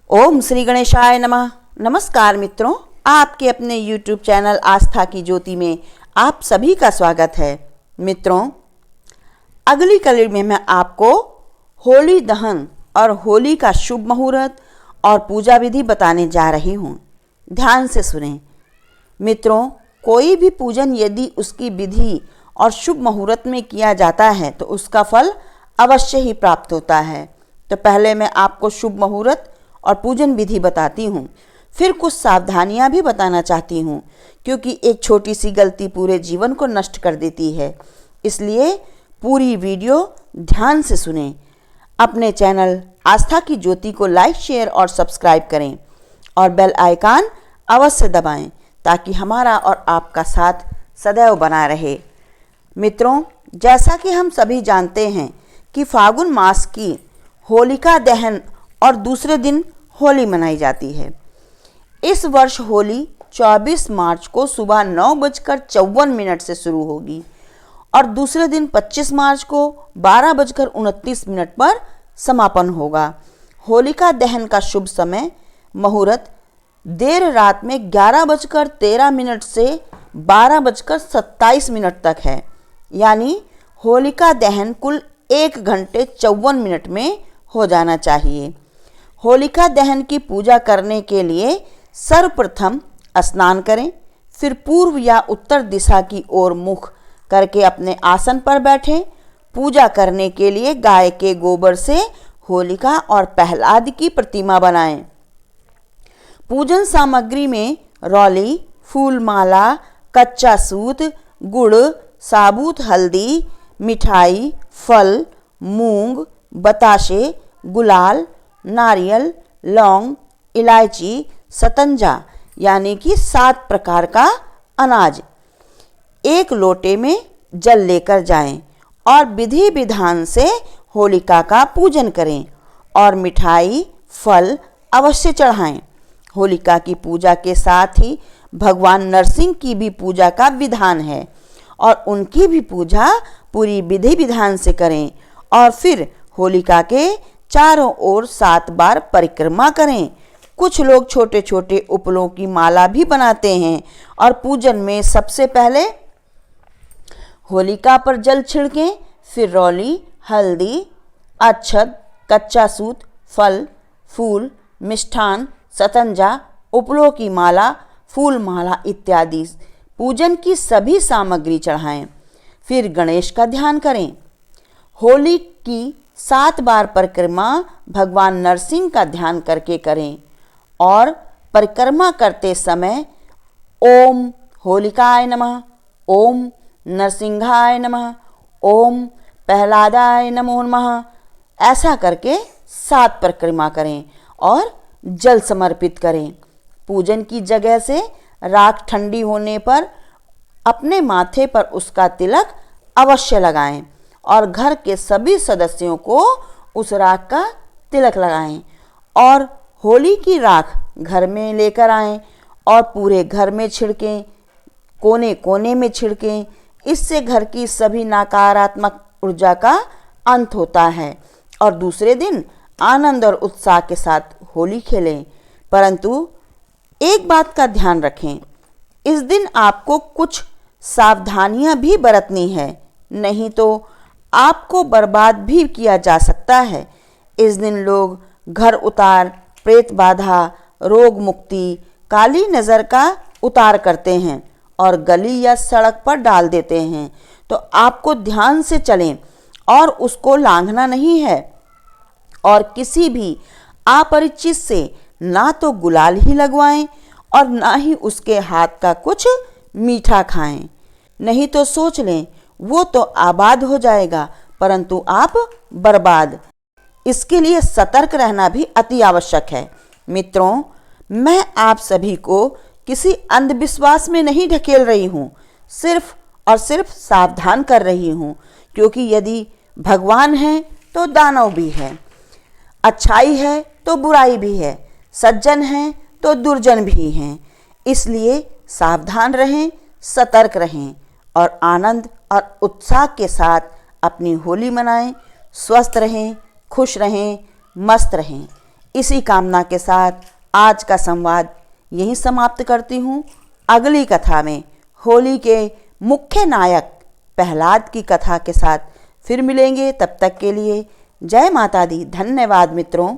ओम श्री गणेशाय नमः। नमस्कार मित्रों, आपके अपने YouTube चैनल आस्था की ज्योति में आप सभी का स्वागत है। मित्रों, अगली कड़ी में मैं आपको होली दहन और होली का शुभ मुहूर्त और पूजा विधि बताने जा रही हूँ। ध्यान से सुनें। मित्रों, कोई भी पूजन यदि उसकी विधि और शुभ मुहूर्त में किया जाता है तो उसका फल अवश्य ही प्राप्त होता है। तो पहले मैं आपको शुभ मुहूर्त और पूजन विधि बताती हूँ, फिर कुछ सावधानियाँ भी बताना चाहती हूँ, क्योंकि एक छोटी सी गलती पूरे जीवन को नष्ट कर देती है। इसलिए पूरी वीडियो ध्यान से सुनें। अपने चैनल आस्था की ज्योति को लाइक, शेयर और सब्सक्राइब करें और बेल आइकन अवश्य दबाएं ताकि हमारा और आपका साथ सदैव बना रहे। मित्रों, जैसा कि हम सभी जानते हैं कि फागुन मास की होलिका दहन और दूसरे दिन होली मनाई जाती है। इस वर्ष होली 24 मार्च को सुबह 9:54 से शुरू होगी और दूसरे दिन 25 मार्च को 12:29 पर समापन होगा। होलिका दहन का शुभ समय मुहूर्त देर रात में 11:13 से 12:27 तक है, यानी होलिका दहन कुल 1 घंटे 54 मिनट में हो जाना चाहिए। होलिका दहन की पूजा करने के लिए सर्वप्रथम स्नान करें, फिर पूर्व या उत्तर दिशा की ओर मुख करके अपने आसन पर बैठें। पूजा करने के लिए गाय के गोबर से होलिका और प्रहलाद की प्रतिमा बनाएं। पूजन सामग्री में रौली, फूल माला, कच्चा सूत, गुड़, साबुत हल्दी, मिठाई, फल, मूंग, बताशे, गुलाल, नारियल, लौंग, इलायची, सतंजा यानी कि 7 प्रकार का अनाज एक लोटे में जल लेकर जाएं और विधि विधान से होलिका का पूजन करें और मिठाई, फल अवश्य चढ़ाएं। होलिका की पूजा के साथ ही भगवान नरसिंह की भी पूजा का विधान है और उनकी भी पूजा पूरी विधि विधान से करें और फिर होलिका के चारों ओर 7 बार परिक्रमा करें। कुछ लोग छोटे छोटे उपलों की माला भी बनाते हैं और पूजन में सबसे पहले होलिका पर जल छिड़कें, फिर रौली, हल्दी, अक्षत, कच्चा सूत, फल, फूल, मिष्ठान, सतंजा, उपलों की माला, फूल माला इत्यादि पूजन की सभी सामग्री चढ़ाएं। फिर गणेश का ध्यान करें। होली की 7 बार परिक्रमा भगवान नरसिंह का ध्यान करके करें और परिक्रमा करते समय ओम होलिकाय नमः, ओम नरसिंहाय नमः, ओम प्रहलादाय नमो नमः ऐसा करके 7 परिक्रमा करें और जल समर्पित करें। पूजन की जगह से राख ठंडी होने पर अपने माथे पर उसका तिलक अवश्य लगाएं और घर के सभी सदस्यों को उस राख का तिलक लगाएं और होली की राख घर में लेकर आएं और पूरे घर में छिड़कें, कोने कोने में छिड़कें। इससे घर की सभी नकारात्मक ऊर्जा का अंत होता है और दूसरे दिन आनंद और उत्साह के साथ होली खेलें। परंतु एक बात का ध्यान रखें, इस दिन आपको कुछ सावधानियां भी बरतनी है, नहीं तो आपको बर्बाद भी किया जा सकता है। इस दिन लोग घर उतार, प्रेत बाधा, रोग मुक्ति, काली नज़र का उतार करते हैं और गली या सड़क पर डाल देते हैं। तो आपको ध्यान से चलें और उसको लांघना नहीं है और किसी भी अपरिचित से ना तो गुलाल ही लगवाएं और ना ही उसके हाथ का कुछ मीठा खाएं, नहीं तो सोच लें वो तो आबाद हो जाएगा परंतु आप बर्बाद। इसके लिए सतर्क रहना भी अति आवश्यक है। मित्रों, मैं आप सभी को किसी अंधविश्वास में नहीं ढकेल रही हूँ, सिर्फ और सिर्फ सावधान कर रही हूँ, क्योंकि यदि भगवान है तो दानव भी है, अच्छाई है तो बुराई भी है, सज्जन है तो दुर्जन भी हैं। इसलिए सावधान रहें, सतर्क रहें और आनंद और उत्साह के साथ अपनी होली मनाएं। स्वस्थ रहें, खुश रहें, मस्त रहें। इसी कामना के साथ आज का संवाद यहीं समाप्त करती हूँ। अगली कथा में होली के मुख्य नायक प्रहलाद की कथा के साथ फिर मिलेंगे। तब तक के लिए जय माता दी। धन्यवाद मित्रों।